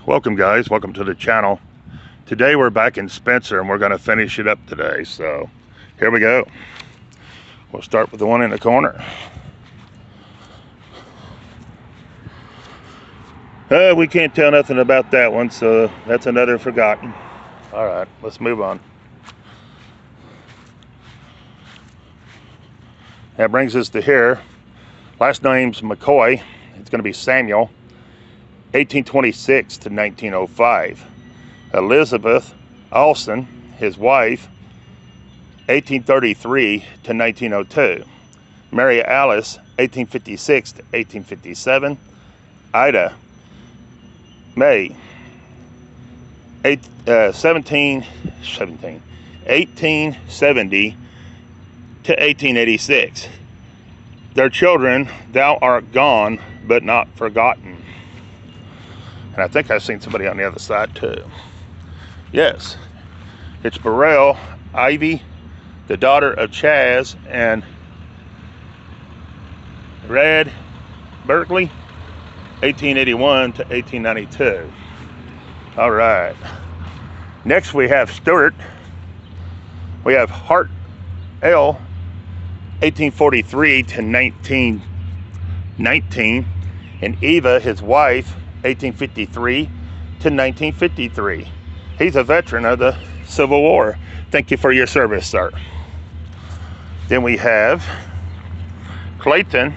Welcome guys, welcome to the channel. Today we're back in Spencer and we're going to finish it up today. So here we go. We'll start with the one in the corner. We can't tell nothing about that one, so that's another forgotten. All right, let's move on. That brings us to here. Last name's McCoy. It's going to be Samuel. 1826 to 1905. Elizabeth Alston, his wife, 1833 to 1902. Mary Alice, 1856 to 1857. Ida May, 1870 to 1886. Their children, thou art gone, but not forgotten. And I think I've seen somebody on the other side too. Yes, it's Burrell Ivy, the daughter of Chaz and Red Berkeley, 1881 to 1892. All right. Next we have Stewart. We have Hart L, 1843 to 1919, and Eva, his wife, 1853 to 1953. He's a veteran of the Civil War. Thank you for your service, sir. Then we have Clayton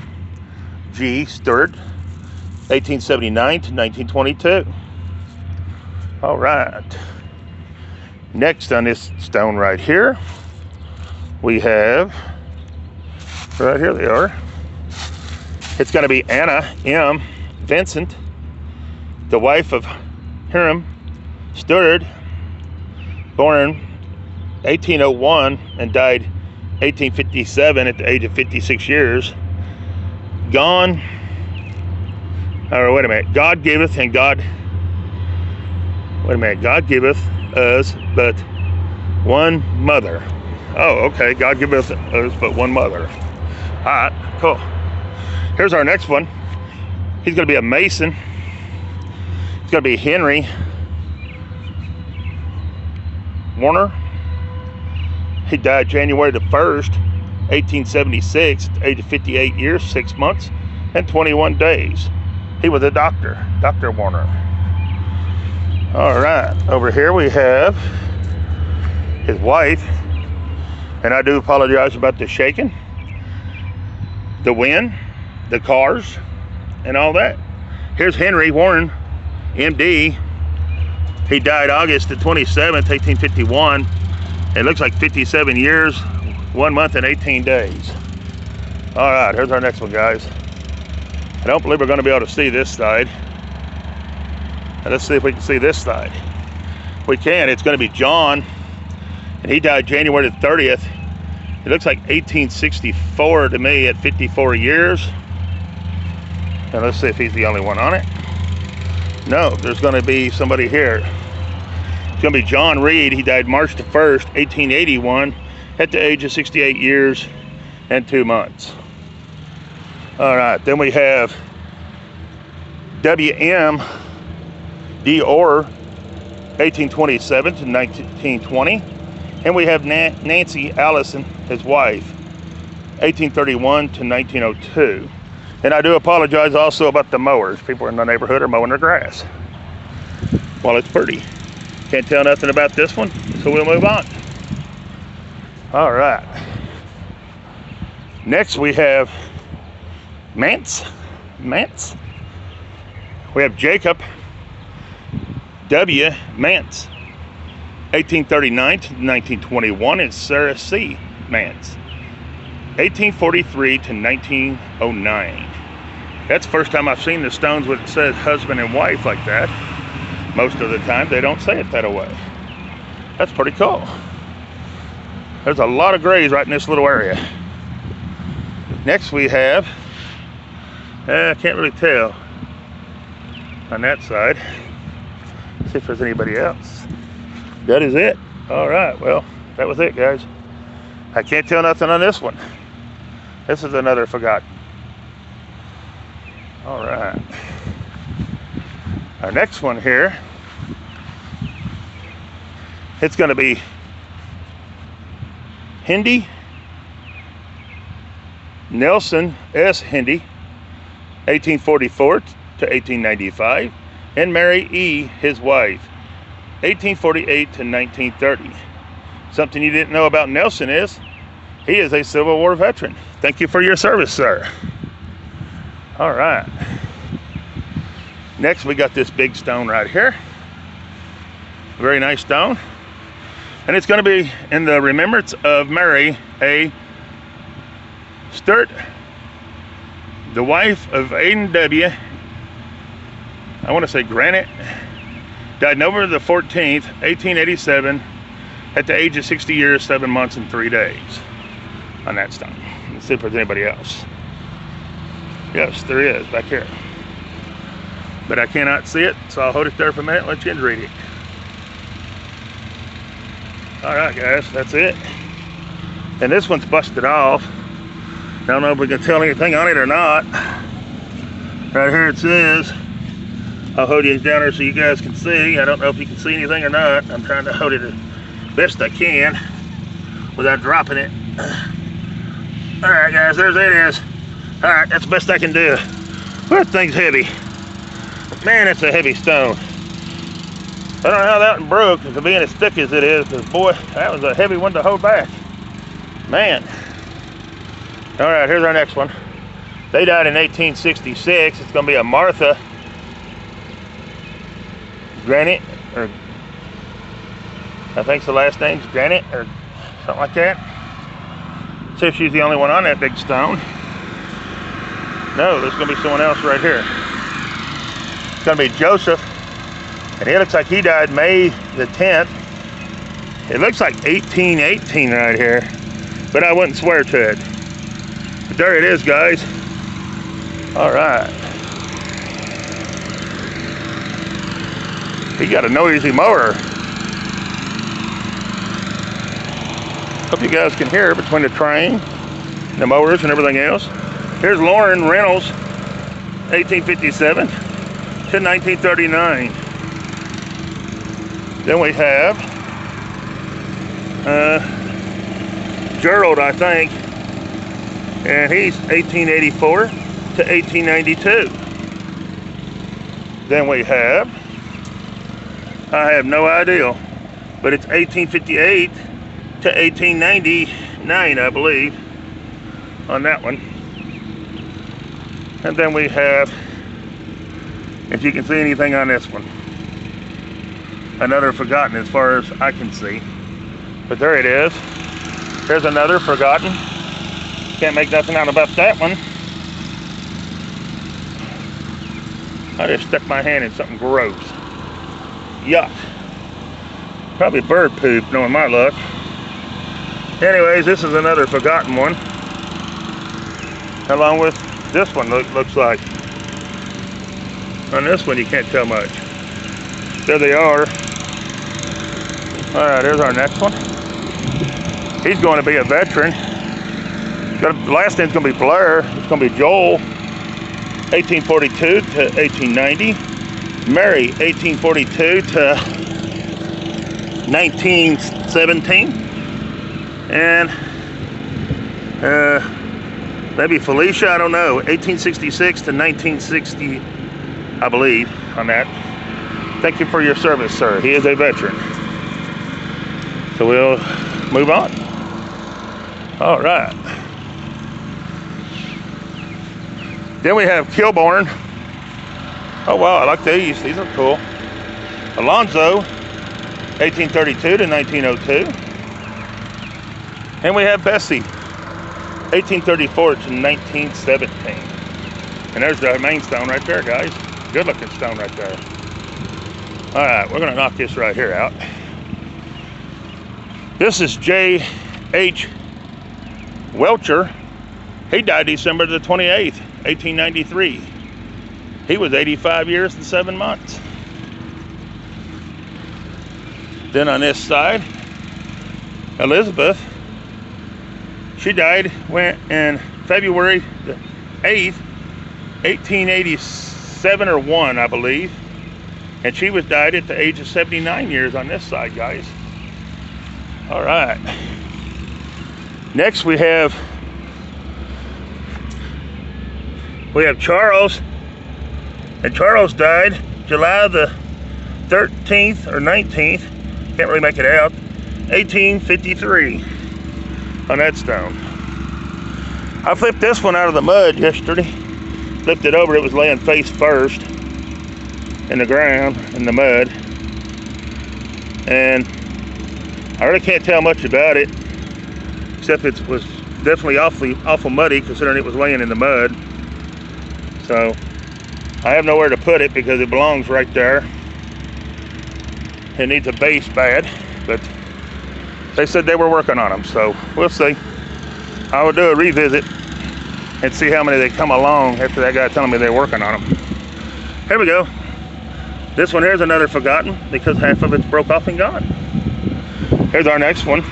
G. Stewart, 1879 to 1922. All right. Next on this stone right here, we have, right here they are. It's going to be Anna M. Vincent, the wife of Hiram Stewart, born 1801 and died 1857 at the age of 56 years. Gone, or wait a minute, God giveth and God, wait a minute, God giveth us but one mother. Oh, okay, God giveth us but one mother. All right, cool. Here's our next one. He's going to be a Mason. It's going to be Henry Warner. He died January the 1st, 1876, at the age of 58 years, 6 months, and 21 days. He was a doctor, Dr. Warner. All right, over here we have his wife, and I do apologize about the shaking, the wind, the cars, and all that. Here's Henry Warren, MD. He died August the 27th, 1851. It looks like 57 years, 1 month and 18 days. All right, here's our next one, guys. I don't believe we're going to be able to see this side. Now, let's see if we can see this side. We can. It's going to be John, and he died January the 30th. It looks like 1864 to me at 54 years. And let's see if he's the only one on it. No, there's going to be somebody here. It's going to be John Reed. He died March the 1st, 1881, at the age of 68 years and 2 months. All right, then we have W.M. Dior, 1827 to 1920. And we have Nancy Allison, his wife, 1831 to 1902. And I do apologize also about the mowers. People in the neighborhood are mowing their grass. Well, it's pretty. Can't tell nothing about this one, so we'll move on. All right. Next we have Mance. We have Jacob W. Mance, 1839 to 1921, and Sarah C. Mance, 1843 to 1909. That's the first time I've seen the stones where it says husband and wife like that. Most of the time they don't say it that way. That's pretty cool. There's a lot of grays right in this little area. Next we have, I can't really tell on that side. Let's see if there's anybody else. That is it. All right, well, that was it, guys. I can't tell nothing on this one. This is another forgotten. All right. Our next one here, it's going to be Hendy Nelson S. Hendy, 1844 to 1895, and Mary E., his wife, 1848 to 1930. Something you didn't know about Nelson is he is a Civil War veteran. Thank you for your service, sir. All right. Next, we got this big stone right here. Very nice stone. And it's going to be in the remembrance of Mary A. Sturt, the wife of Aiden W. I want to say Granite. Died November the 14th, 1887, at the age of 60 years, 7 months, and 3 days on that stone. Let's see if there's anybody else. Yes, there is, back here. But I cannot see it, so I'll hold it there for a minute and let you read it. Alright guys, that's it. And this one's busted off. I don't know if we can tell anything on it or not. Right here it says, I'll hold it down there so you guys can see. I don't know if you can see anything or not. I'm trying to hold it as best I can without dropping it. Alright guys, there it is. Alright, that's the best I can do. That thing's heavy. Man, it's a heavy stone. I don't know how that one broke, for being as thick as it is, because boy, that was a heavy one to hold back. Man. Alright, here's our next one. They died in 1866. It's going to be a Martha Granite, or I think the last name's Granite, or something like that. See if she's the only one on that big stone. No, there's going to be someone else right here. It's going to be Joseph. And it looks like he died May the 10th. It looks like 1818 right here. But I wouldn't swear to it. But there it is, guys. Alright. He got a noisy mower. Hope you guys can hear between the train, the mowers, and everything else. Here's Lauren Reynolds, 1857 to 1939. Then we have Gerald, I think, and he's 1884 to 1892. Then we have, I have no idea, but it's 1858 to 1899, I believe, on that one. And then we have, if you can see anything on this one, another forgotten as far as I can see. But there it is. There's another forgotten. Can't make nothing out about that one. I just stuck my hand in something gross. Yuck. Probably bird poop, knowing my luck. Anyways, this is another forgotten one. Along with this one, looks like. On this one, you can't tell much. There they are. Alright, there's our next one. He's going to be a veteran. The last name's going to be Blair. It's going to be Joel, 1842 to 1890. Mary, 1842 to 1917. And maybe Felicia, I don't know, 1866 to 1960, I believe, on that. Thank you for your service, sir. He is a veteran. So we'll move on. All right. Then we have Kilborn. Oh wow, I like these. These are cool. Alonzo, 1832 to 1902. And we have Bessie, 1834 to 1917. And there's the main stone right there, guys. Good looking stone right there. All right, we're gonna knock this right here out. This is J.H. Welcher. He died December the 28th, 1893. He was 85 years and 7 months. Then on this side, Elizabeth, she died in February the 8th, 1887 or 1, I believe. And she was died at the age of 79 years on this side, guys. All right. Next we have Charles. And Charles died July the 13th or 19th. Can't really make it out. 1853 on that stone. I flipped this one out of the mud yesterday. Flipped it over, it was laying face first in the ground, in the mud. And I really can't tell much about it, except it was definitely awful muddy considering it was laying in the mud. So I have nowhere to put it because it belongs right there. It needs a base bad, but they said they were working on them, so we'll see. I will do a revisit and see how many they come along after that guy telling me they're working on them. Here we go. This one here is another forgotten because half of it's broke off and gone. Here's our next one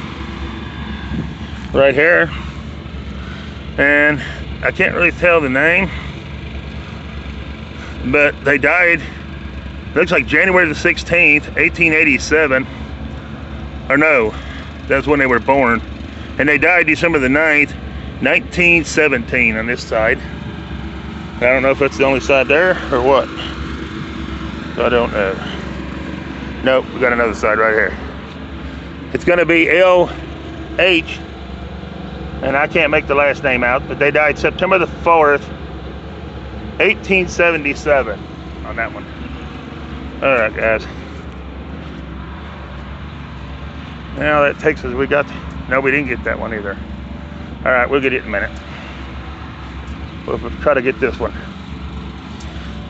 right here, and I can't really tell the name, but they died, looks like January the 16th, 1887, or no, that's when they were born, and they died December the 9th, 1917 on this side. I don't know if that's the only side there or what. I don't know. Nope, we got another side right here. It's gonna be L.H., and I can't make the last name out, but they died September the 4th, 1877 on that one. All right, guys. Now that takes us, no, we didn't get that one either. All right, we'll get it in a minute. We'll try to get this one.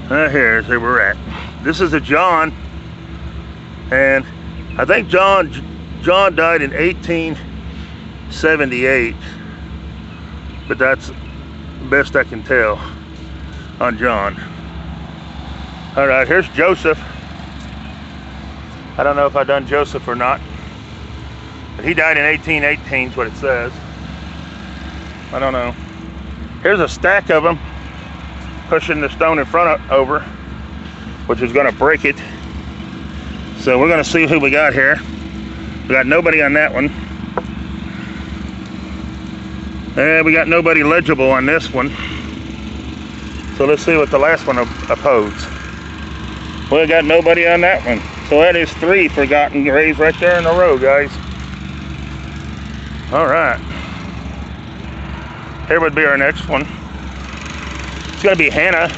Here's where we're at. This is a John, and I think John died in 1878, but that's the best I can tell on John. All right, here's Joseph. I don't know if I done Joseph or not, but he died in 1818 is what it says. I don't know. Here's a stack of them pushing the stone in front over, which is going to break it. So we're going to see who we got here. We got nobody on that one. And we got nobody legible on this one. So let's see what the last one opposed. We got nobody on that one. So that is 3 forgotten graves right there in a row, guys. All right. Here would be our next one. It's going to be Hannah.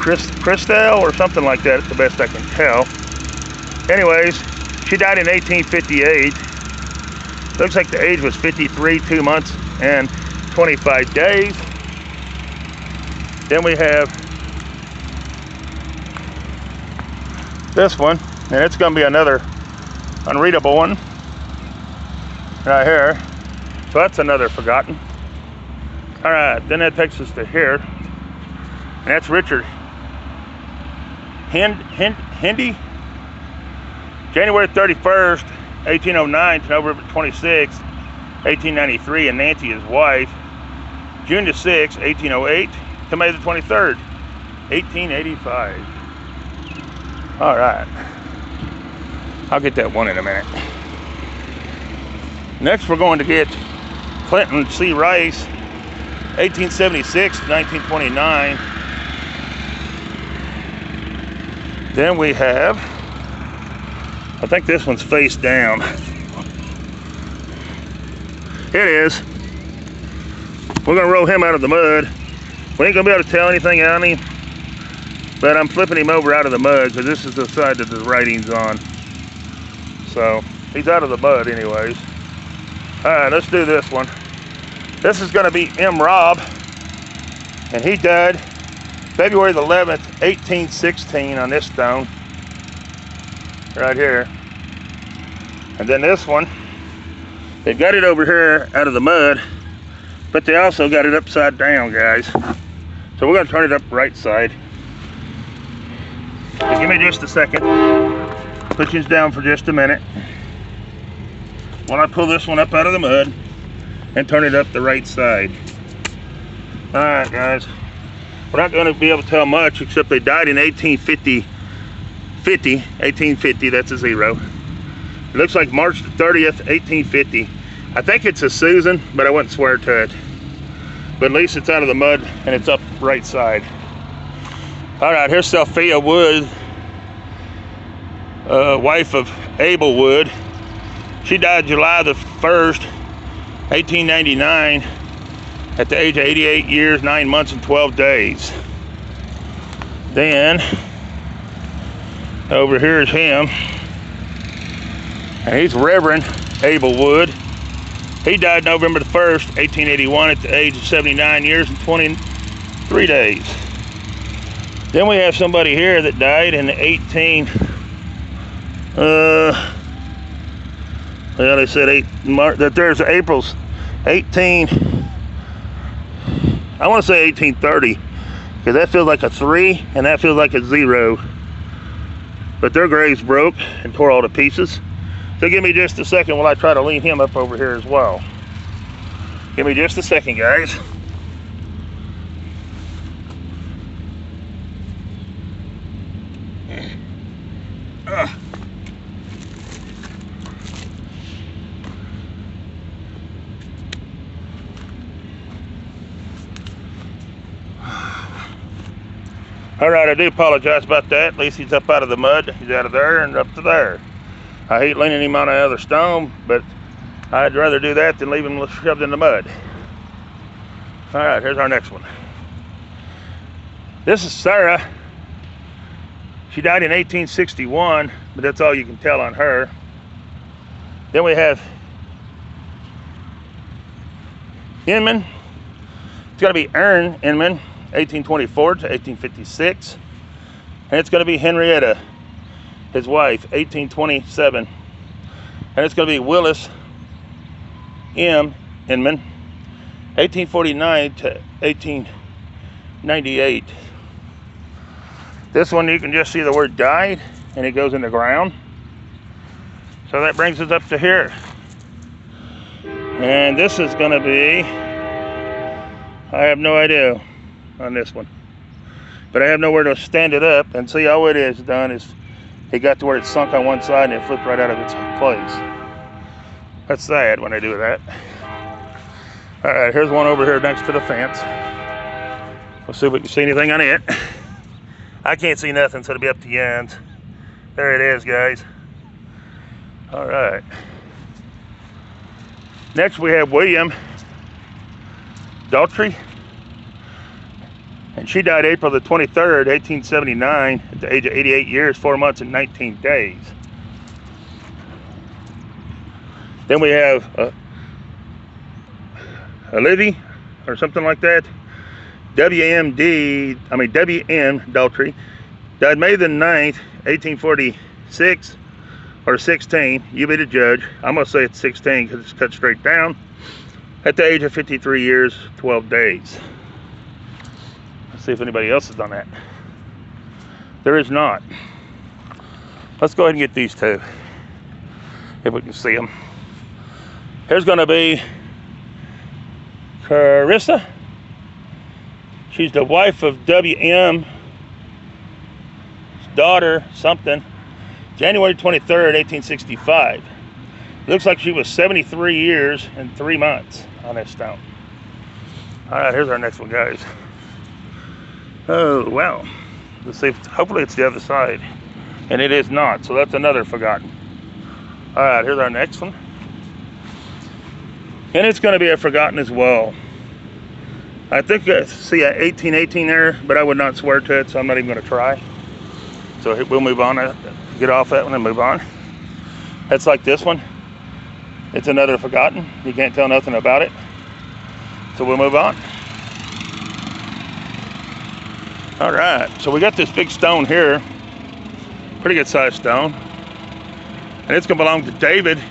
Christel or something like that, the best I can tell. Anyways, she died in 1858. Looks like the age was 53, 2 months and 25 days. Then we have this one, and it's going to be another unreadable one right here. So that's another forgotten. All right, then that takes us to here, and that's Richard Hendy, January 31st, 1809 to November 26th, 1893, and Nancy, his wife, June the 6th, 1808 to May the 23rd, 1885. All right, I'll get that one in a minute. Next, we're going to get Clinton C. Rice, 1876 to 1929. Then we have, I think this one's face down. It is. We're gonna roll him out of the mud. We ain't gonna be able to tell anything on him, but I'm flipping him over out of the mud because this is the side that the writing's on. So he's out of the mud anyways. All right, let's do this one. This is gonna be M. Robb, and he died February the 11th, 1816 on this stone right here. And then this one, they've got it over here out of the mud, but they also got it upside down, guys. So we're gonna turn it up right side. So give me just a second. Put this down for just a minute while I pull this one up out of the mud and turn it up the right side. All right, guys. We're not going to be able to tell much, except they died in 1850, that's a 0. It looks like March the 30th, 1850. I think it's a Susan, but I wouldn't swear to it. But at least it's out of the mud and it's up right side. All right, here's Sophia Wood, wife of Abel Wood. She died July the 1st, 1899, at the age of 88 years, 9 months, and 12 days. Then, over here is him, and he's Reverend Abel Wood. He died November the 1st, 1881, at the age of 79 years and 23 days. Then we have somebody here that died in the well, they said that there's April's 18, I want to say 1830, because that feels like a 3 and that feels like a 0. But their graves broke and tore all to pieces. So give me just a second while I try to lean him up over here as well. Give me just a second, guys. All right, I do apologize about that. At least he's up out of the mud. He's out of there and up to there. I hate leaning him on another stone, but I'd rather do that than leave him shoved in the mud. All right, here's our next one. This is Sarah. She died in 1861, but that's all you can tell on her. Then we have Inman. It's going to be Ern Inman, 1824 to 1856. And it's going to be Henrietta, his wife, 1827. And it's going to be Willis M. Inman, 1849 to 1898. This one you can just see the word died, and it goes in the ground. So that brings us up to here. And this is going to be, I have no idea on this one. But I have nowhere to stand it up, and see all it is done is it got to where it sunk on one side and it flipped right out of its place. That's sad when I do that. All right, here's one over here next to the fence. Let's see if we can see anything on it. I can't see nothing, so it'll be up to Jens. There it is, guys. All right. Next we have William Daltrey. And she died April the 23rd, 1879, at the age of 88 years, 4 months, and 19 days. Then we have Olivia, or something like that. W.M. Daltrey, died May the 9th, 1846, or 16. You be the judge. I'm going to say it's 16 because it's cut straight down. At the age of 53 years, 12 days. Let's see if anybody else has done that. There is not. Let's go ahead and get these two, if we can see them. Here's going to be Carissa. She's the wife of W.M.'s daughter, something. January 23rd, 1865. Looks like she was 73 years and 3 months on that stone. All right, here's our next one, guys. Oh, wow. Let's see if, hopefully it's the other side. And it is not, so that's another forgotten. All right, here's our next one. And it's going to be a forgotten as well. I think I see a 1818 there, but I would not swear to it, so I'm not even going to try. So we'll move on, get off that one and move on. That's like this one. It's another forgotten. You can't tell nothing about it. So we'll move on. All right, so we got this big stone here. Pretty good sized stone. And it's going to belong to David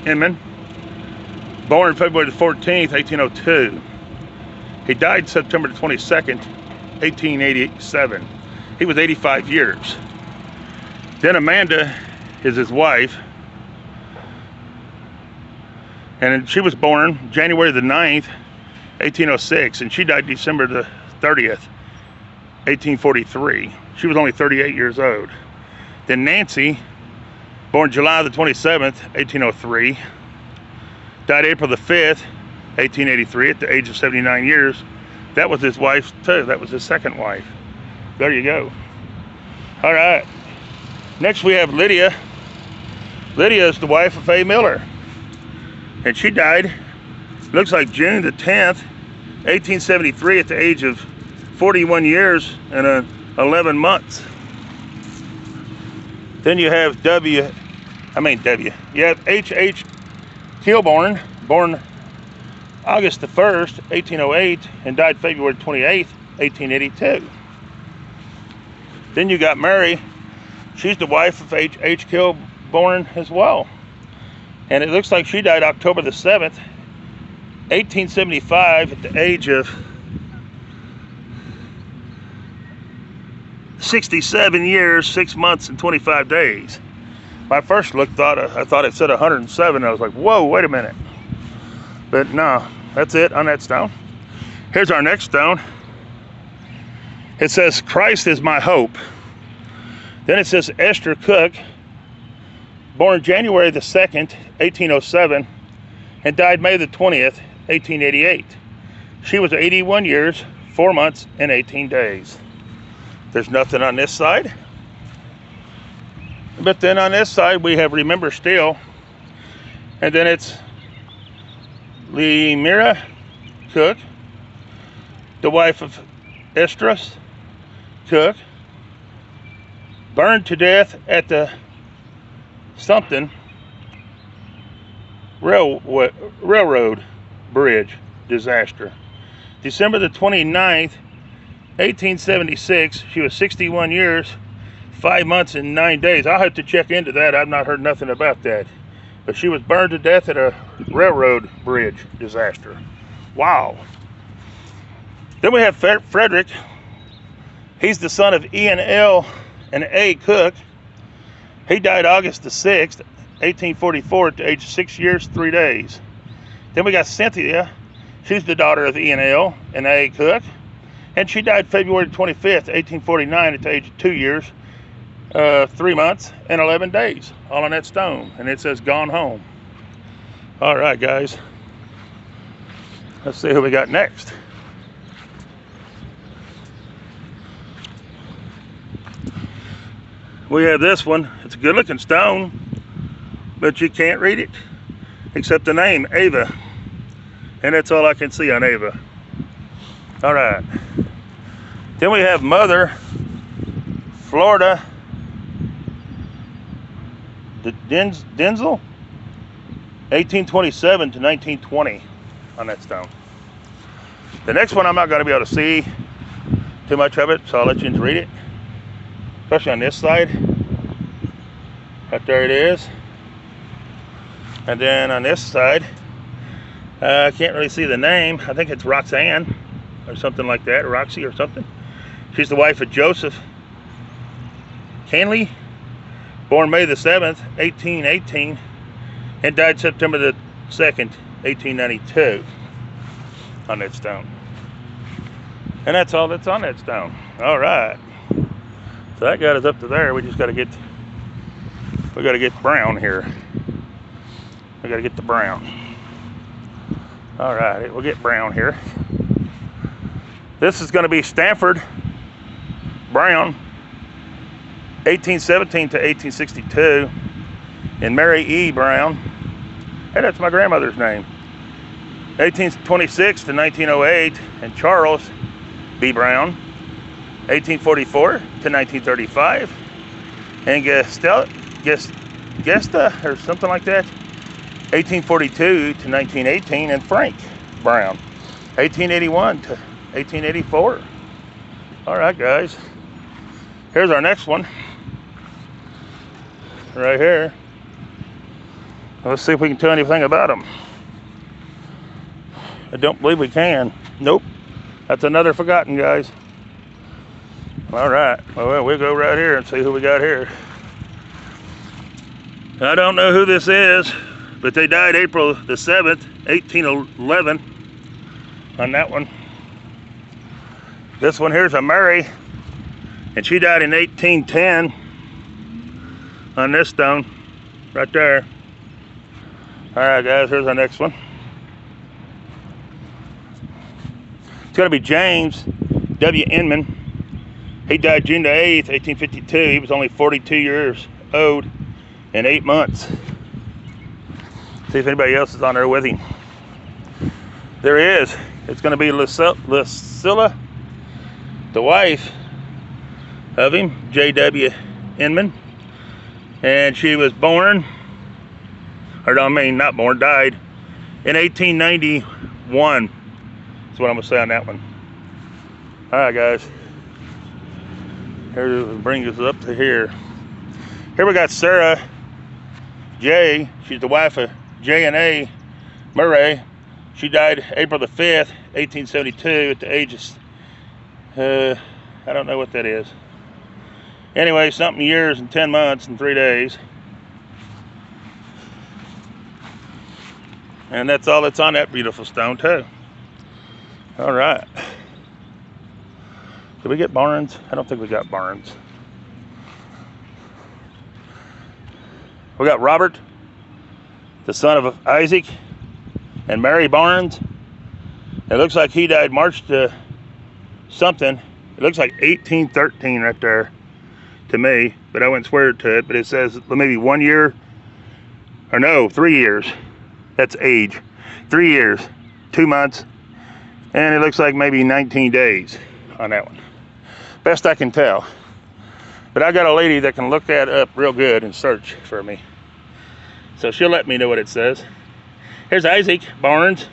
Inman, born February the 14th, 1802. He died September the 22nd, 1887. He was 85 years. Then Amanda is his wife. And she was born January the 9th, 1806. And she died December the 30th, 1843. She was only 38 years old. Then Nancy, born July the 27th, 1803, died April the 5th, 1883, at the age of 79 years. That was his wife too. That was his second wife. There you go. All right. Next we have Lydia. Lydia is the wife of A. Miller. And she died, looks like June the 10th, 1873, at the age of 41 years and 11 months. Then you have you have H.H. Kilbourne, born August the 1st, 1808, and died February 28th, 1882. Then you got Mary. She's the wife of H.H. Kilbourne as well. And it looks like she died October the 7th, 1875, at the age of 67 years, 6 months, and 25 days. My first look I thought it said 107. I was like, whoa, wait a minute. But no, that's it on that stone. Here's our next stone. It says, Christ is my hope. Then it says Esther Cook, born January the 2nd, 1807, and died May the 20th, 1888. She was 81 years, 4 months, and 18 days. There's nothing on this side. But then on this side, we have Remember Steele. And then it's Lemira Cook, the wife of Esdras Cook, burned to death at the something railroad bridge disaster. December the 29th, 1876, she was 61 years, 5 months, and 9 days. I'll have to check into that. I've not heard nothing about that. But she was burned to death at a railroad bridge disaster. Wow. Then we have Frederick. He's the son of Ian L. and A. Cook. He died August the 6th, 1844, at the age of 6 years, 3 days. Then we got Cynthia. She's the daughter of Ian L. and A. Cook. And she died February 25th, 1849, at the age of 2 years, 3 months, and 11 days, all on that stone. And it says, gone home. All right, guys. Let's see who we got next. We have this one. It's a good looking stone, but you can't read it except the name, Ava. And that's all I can see on Ava. All right. Then we have Mother, Florida, Denzel, 1827 to 1920 on that stone. The next one I'm not going to be able to see too much of it, so I'll let you read it. Especially on this side. Right there it is. And then on this side, I can't really see the name. I think it's Roxanne or something like that, or Roxy or something. She's the wife of Joseph Canley, born May the 7th, 1818, and died September the 2nd, 1892 on that stone. And that's all that's on that stone. All right. So that got us up to there. We just got to get brown here. We got to get the brown. All right, we'll get brown here. This is going to be Stanford Brown, 1817 to 1862, and Mary E. Brown. Hey, that's my grandmother's name. 1826 to 1908, and Charles B. Brown, 1844 to 1935, and Gesta or something like that, 1842 to 1918, and Frank Brown, 1881 to 1884. All right, guys. Here's our next one. Right here. Let's see if we can tell anything about them. I don't believe we can. Nope. That's another forgotten, guys. All right. Well, we'll go right here and see who we got here. I don't know who this is, but they died April the 7th, 1811 on that one. This one here's a Mary And she died in 1810 on this stone right there. All right, guys, here's our next one. It's going to be James W. Inman. He died June the 8th, 1852. He was only 42 years old and 8 months. See if anybody else is on there with him. There is. It's going to be Lucilla, the wife of him, J.W. Inman. And she was born, or I mean not born, died in 1891. That's what I'm going to say on that one. All right, guys. Here, brings us up to here. Here we got Sarah J. She's the wife of J&A Murray. She died April the 5th, 1872 at the age of, I don't know what that is. Anyway, something years and 10 months and 3 days. And that's all that's on that beautiful stone too. All right. Did we get Barnes? I don't think we got Barnes. We got Robert, the son of Isaac and Mary Barnes. It looks like he died March to something. It looks like 1813 right there to me, but I wouldn't swear to it. But it says maybe 1 year, or no, 3 years. That's age. 3 years, 2 months, and it looks like maybe 19 days on that one. Best I can tell. But I got a lady that can look that up real good and search for me. So she'll let me know what it says. Here's Isaac Barnes.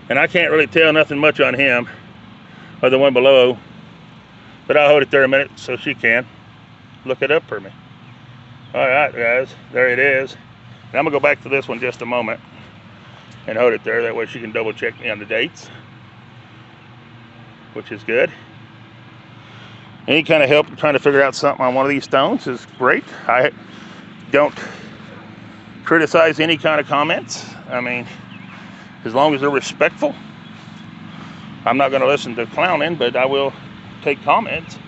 And I can't really tell nothing much on him or the one below. But I'll hold it there a minute so she can look it up for me. All right, guys. There it is. And I'm going to go back to this one just a moment and hold it there. That way she can double check me on the dates, which is good. Any kind of help trying to figure out something on one of these stones is great. I don't criticize any kind of comments. I mean, as long as they're respectful. I'm not going to listen to clowning, but I will take comments.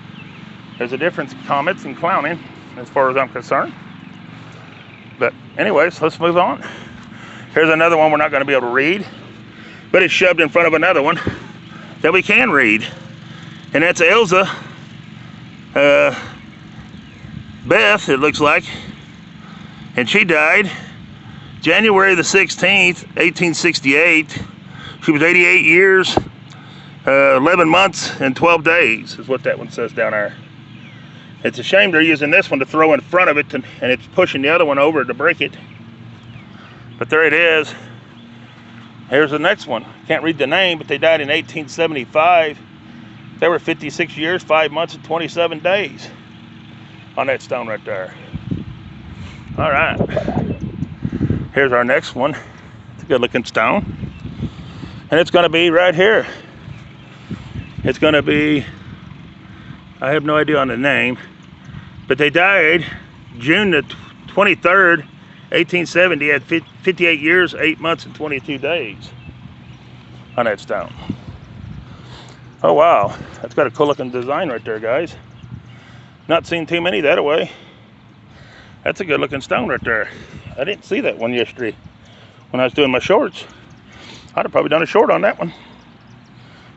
There's a difference in comments and clowning as far as I'm concerned. But anyways, let's move on. Here's another one we're not going to be able to read, but it's shoved in front of another one that we can read. And that's Elza Beth, it looks like. And she died January the 16th, 1868. She was 88 years, 11 months, and 12 days is what that one says down there. It's a shame they're using this one to throw in front of it, and it's pushing the other one over to break it. But there it is. Here's the next one. Can't read the name, but they died in 1875. They were 56 years, 5 months, and 27 days on that stone right there. All right. Here's our next one. It's a good looking stone. And it's going to be right here. It's going to be, I have no idea on the name, but they died June the 23rd, 1870 at 58 years, 8 months, and 22 days on that stone. Oh wow, that's got a cool looking design right there, guys. Not seen too many that way. That's a good looking stone right there. I didn't see that one yesterday when I was doing my shorts. I'd have probably done a short on that one.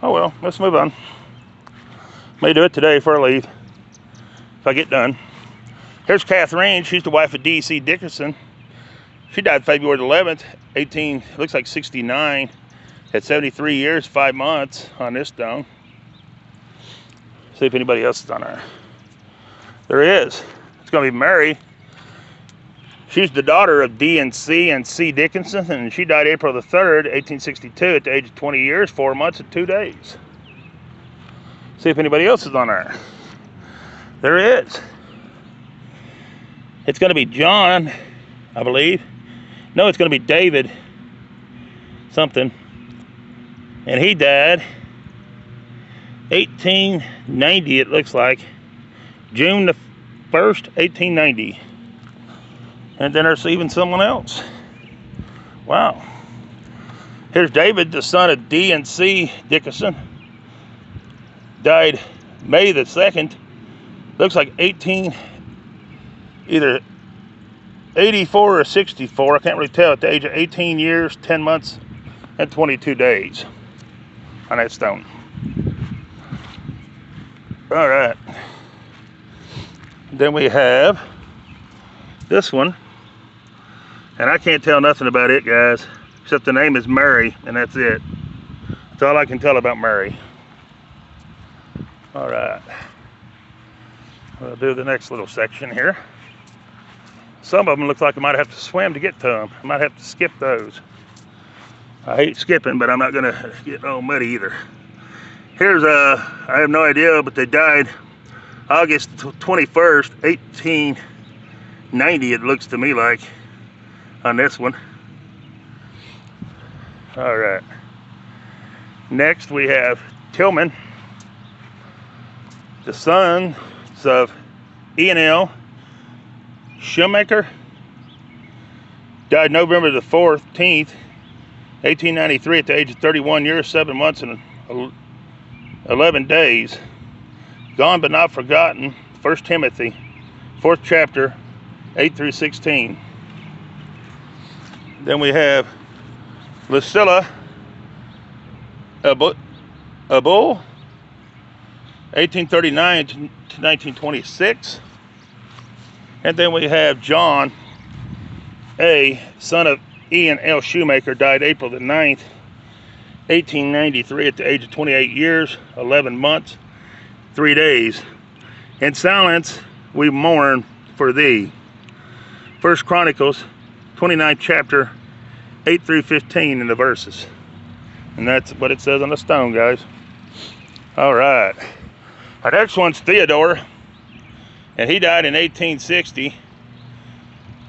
Oh well, let's move on. May do it today before I leave, if I get done. Here's Catherine. She's the wife of D.C. Dickerson. She died February 11th, looks like 69, at 73 years, 5 months on this stone. See if anybody else is on there. There is. It's going to be Mary. She's the daughter of D&C and C. Dickinson, and she died April the 3rd, 1862, at the age of 20 years, 4 months, and 2 days. See if anybody else is on there. There is. It's going to be John, I believe. No, it's going to be David something. And he died 1890, it looks like. June the 1st, 1890. And then there's even someone else. Wow. Here's David, the son of D and C Dickinson. Died May the 2nd, looks like either 84 or 64, I can't really tell, at the age of 18 years, 10 months, and 22 days on that stone. All right. Then we have this one, and I can't tell nothing about it, guys, except the name is Mary, and that's it. That's all I can tell about Mary. All right. We'll do the next little section here. Some of them look like I might have to swim to get to them. I might have to skip those. I hate skipping, but I'm not gonna get all muddy either. Here's I have no idea, but they died August 21st, 1890, it looks to me like, on this one. All right. Next we have Tillman, the sons of E.N.L. Shoemaker, died November the 14th, 1893 at the age of 31 years, 7 months and 11 days. Gone but not forgotten, 1 Timothy, 4th chapter, 8 through 16. Then we have Lucilla Abul, 1839 to 1926. And then we have John A., son of E.N.L. Shoemaker, died April the 9th, 1893 at the age of 28 years, 11 months, 3 days. In silence we mourn for thee. 1 Chronicles 29th chapter, 8 through 15 in the verses. And that's what it says on the stone, guys. All right. Our next one's Theodore, and he died in 1860.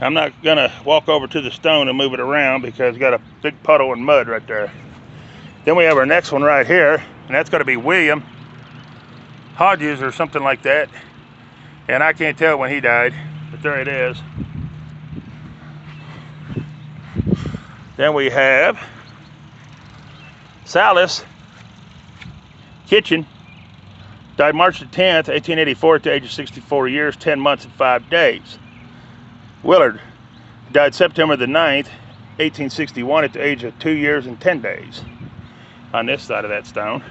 I'm not gonna walk over to the stone and move it around because it's got a big puddle of mud right there. Then we have our next one right here, and that's gonna be William Hodges or something like that. And I can't tell when he died, but there it is. Then we have Silas Kitchen, died March the 10th, 1884 at the age of 64 years, 10 months and 5 days. Willard died September the 9th, 1861 at the age of 2 years and 10 days on this side of that stone.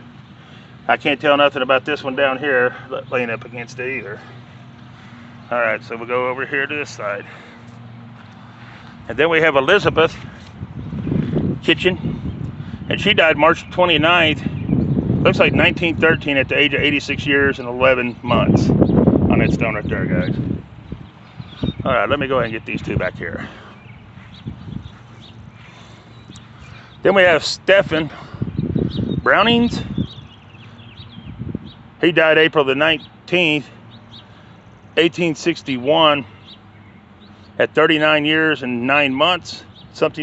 I can't tell nothing about this one down here laying up against it either. All right, so we'll go over here to this side. And then we have Elizabeth Kitchen, and she died March 29th, looks like 1913 at the age of 86 years and 11 months on that stone right there, guys. All right, let me go ahead and get these two back here. Then we have Stephen Brownings. He died April the 19th, 1861 at 39 years and 9 months. Something you